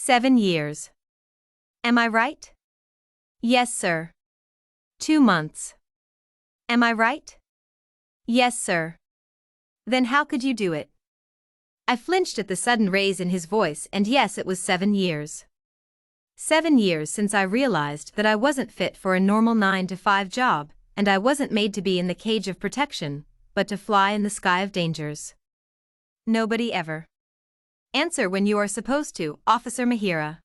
7 years. Am I right? Yes, sir. 2 months. Am I right? Yes, sir. Then how could you do it? I flinched at the sudden raise in his voice, and yes, it was 7 years. 7 years since I realized that I wasn't fit for a normal 9-to-5 job, and I wasn't made to be in the cage of protection, but to fly in the sky of dangers. Nobody ever. Answer when you are supposed to, Officer Mahira.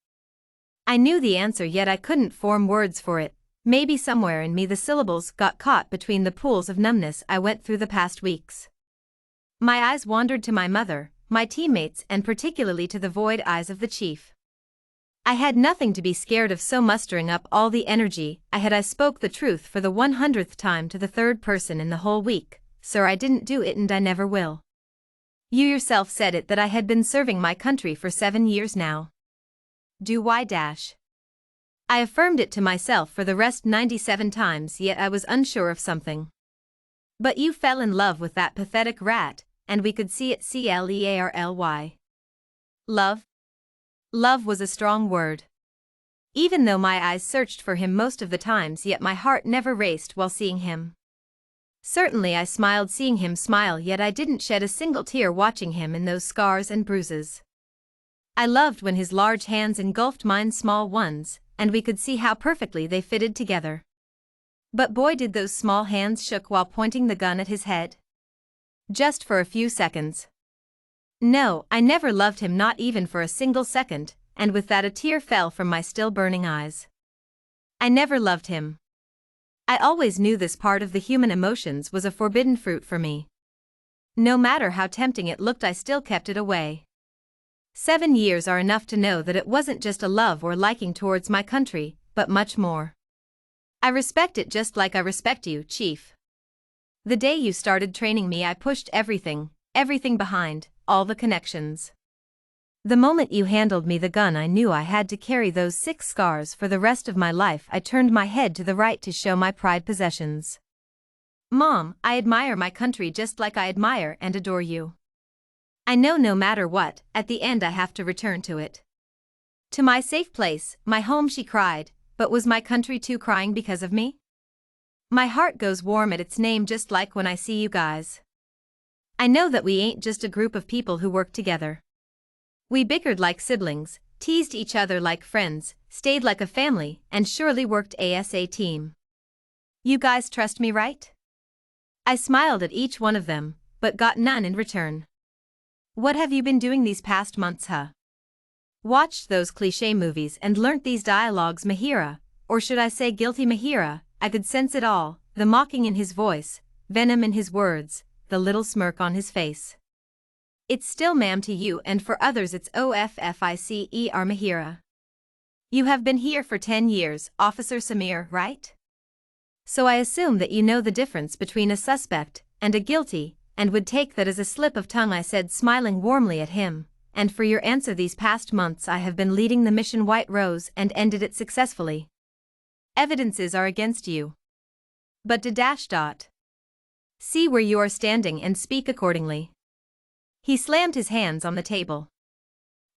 I knew the answer, yet I couldn't form words for it. Maybe somewhere in me the syllables got caught between the pools of numbness I went through the past weeks. My eyes wandered to my mother, my teammates, and particularly to the void eyes of the chief. I had nothing to be scared of, so mustering up all the energy I spoke the truth for the 100th time to the third person in the whole week. Sir, I didn't do it and I never will. You yourself said it, that I had been serving my country for 7 years now. Do why dash? I affirmed it to myself for the rest 97 times, yet I was unsure of something. But you fell in love with that pathetic rat, and we could see it. Clearly. Love? Love was a strong word. Even though my eyes searched for him most of the times, yet my heart never raced while seeing him. Certainly I smiled seeing him smile, yet I didn't shed a single tear watching him in those scars and bruises. I loved when his large hands engulfed mine's small ones, and we could see how perfectly they fitted together. But boy, did those small hands shook while pointing the gun at his head. Just for a few seconds. No, I never loved him, not even for a single second, and with that a tear fell from my still burning eyes. I never loved him. I always knew this part of the human emotions was a forbidden fruit for me. No matter how tempting it looked, I still kept it away. 7 years are enough to know that it wasn't just a love or liking towards my country, but much more. I respect it just like I respect you, Chief. The day you started training me, I pushed everything behind, all the connections. The moment you handled me the gun, I knew I had to carry those 6 scars for the rest of my life. I turned my head to the right to show my prized possessions. Mom, I admire my country just like I admire and adore you. I know no matter what, at the end I have to return to it. To my safe place, my home, she cried, but was my country too crying because of me? My heart goes warm at its name just like when I see you guys. I know that we ain't just a group of people who work together. We bickered like siblings, teased each other like friends, stayed like a family, and surely worked as a team. You guys trust me, right? I smiled at each one of them, but got none in return. What have you been doing these past months, huh? Watched those cliché movies and learnt these dialogues, Mahira, or should I say guilty Mahira? I could sense it all, the mocking in his voice, venom in his words, the little smirk on his face. It's still ma'am to you, and for others it's officer Mahira. You have been here for 10 years, Officer Samir, right? So I assume that you know the difference between a suspect and a guilty, and would take that as a slip of tongue, I said, smiling warmly at him. And for your answer, these past months I have been leading the mission White Rose and ended it successfully. Evidences are against you. But see where you are standing and speak accordingly. He slammed his hands on the table.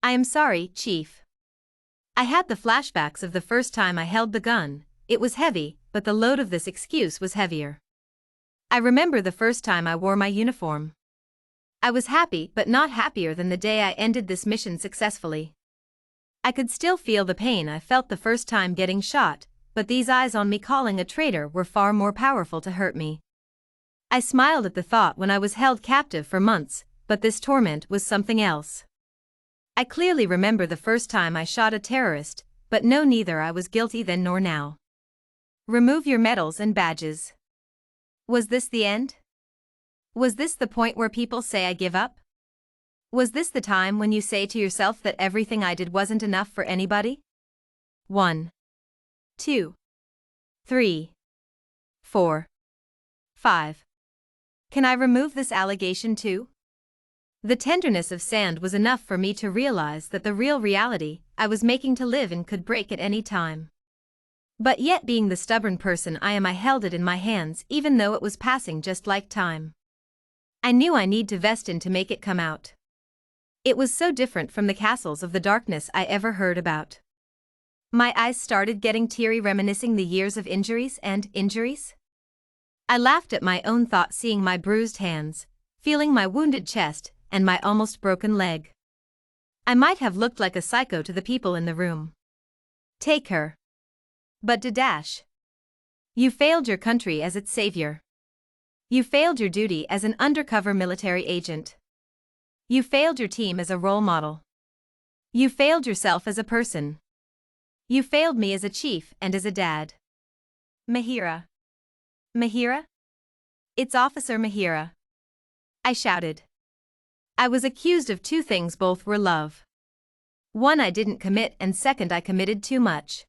I am sorry, Chief. I had the flashbacks of the first time I held the gun. It was heavy, but the load of this excuse was heavier. I remember the first time I wore my uniform. I was happy, but not happier than the day I ended this mission successfully. I could still feel the pain I felt the first time getting shot, but these eyes on me calling a traitor were far more powerful to hurt me. I smiled at the thought when I was held captive for months, but this torment was something else. I clearly remember the first time I shot a terrorist, but no, neither I was guilty then nor now. Remove your medals and badges. Was this the end? Was this the point where people say I give up? Was this the time when you say to yourself that everything I did wasn't enough for anybody? 1, 2, 3, 4, 5. Can I remove this allegation too? The tenderness of sand was enough for me to realize that the real reality I was making to live in could break at any time. But yet, being the stubborn person I am, I held it in my hands even though it was passing just like time. I knew I need to vest in to make it come out. It was so different from the castles of the darkness I ever heard about. My eyes started getting teary, reminiscing the years of injuries and injuries. I laughed at my own thought, seeing my bruised hands, feeling my wounded chest, and my almost broken leg. I might have looked like a psycho to the people in the room. Take her. But Dadash. You failed your country as its savior. You failed your duty as an undercover military agent. You failed your team as a role model. You failed yourself as a person. You failed me as a chief and as a dad. Mahira. Mahira? It's Officer Mahira. I shouted. I was accused of two things, both were love. One I didn't commit, and second I committed too much.